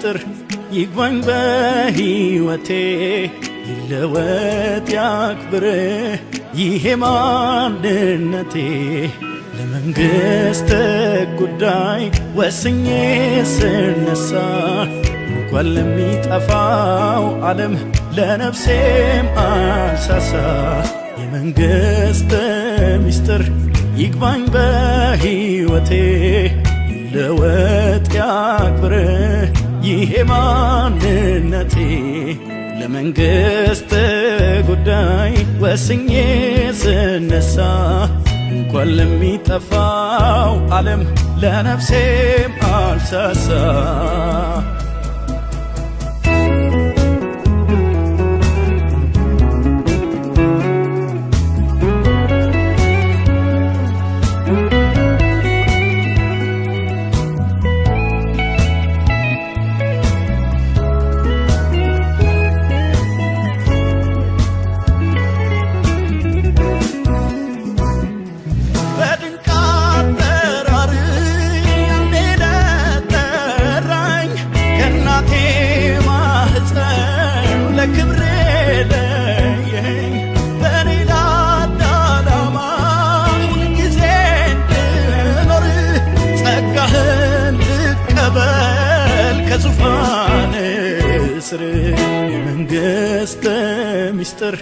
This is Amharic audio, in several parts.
ሚስጥር ይግባኝ በሕይወቴ ይለወጥ ያክብር ይሄ ማንነቴ ለመንግሥት ጉዳይ ወስኜ ስነሳ እንኳን ለሚጠፋው ዓለም ለነፍሴም አልሳሳ የመንግሥት ሚስጥር ይግባኝ በሕይወቴ ይለወጥ ያክብር ይሄ ማንነቴ ለመንግሥት ጉዳይ ወስኜ ስነሳ እንኳን ለሚጠፋው ዓለም ለነፍሴም አልሳሳ ለክብሬ ለየኝ በሌላ ዓላማ ሁልጊዜ እንድኖር ጸጋህን ልቀበል ከዙፋን ስር የመንግሥት ሚስጥር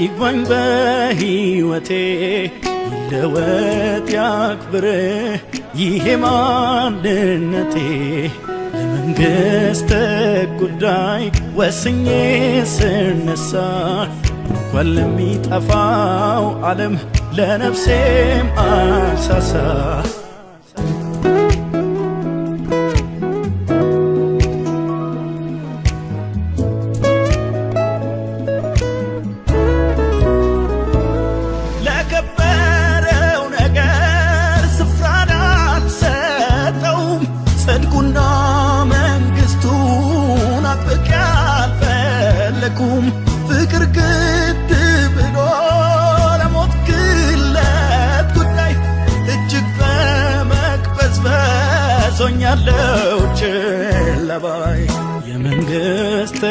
ይግባኝ በሕይወቴ ይለወጥ ያክብር ይሄ ማንነቴ ለመንግሥት ጉዳይ ወስኜ ስነሳ እንኳን ለሚጠፋው ዓለም ለነፍሴም አልሳሳ ለከበረው ነገር ስፍራን አልሰጠውም ጽድቁና መንግሥቱን አጥብቄ አልፈለኩም ፍቅር ግድ ብሎ ለሞት ግለት ጉዳይ እጅግ በመቅበዝበዝ ሆኛለሁ ችላ ባይ የመንግሥት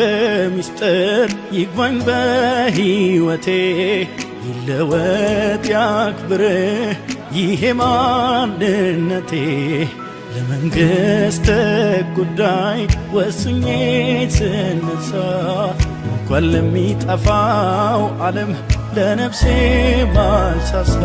ሚስጥር ይግባኝ በሕይወቴ ይለወጥ ያክብር ይሄ ማንነቴ ለመንግሥት ጉዳይ ወስኜ ስነሳ እንኳን ለሚጠፋው ዓለም ለነፍሴም አልሳሳ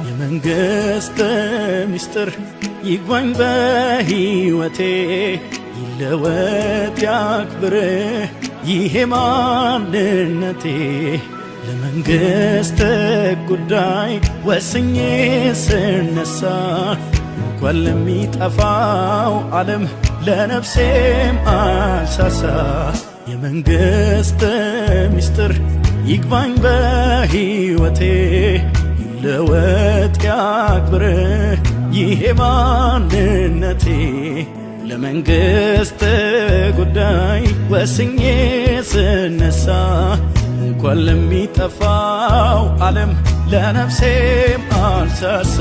የመንግሥት ሚስጥር ይግባኝ በሕይወቴ ይለወጥ ያክብር ይሄ ማንነቴ ለመንግሥት ጉዳይ ወስኜ ስነሳ እንኳን ለሚጠፋው ዓለም ለነፍሴም አልሳሳ የመንግሥት ሚስጥር ይግባኝ በሕይወቴ ይለወጥ ያክብር ይሄ ማንነቴ ለመንግሥት ጉዳይ ወስኜ ስነሳ እንኳን ለሚጠፋው ዓለም ለነፍሴም አልሳሳ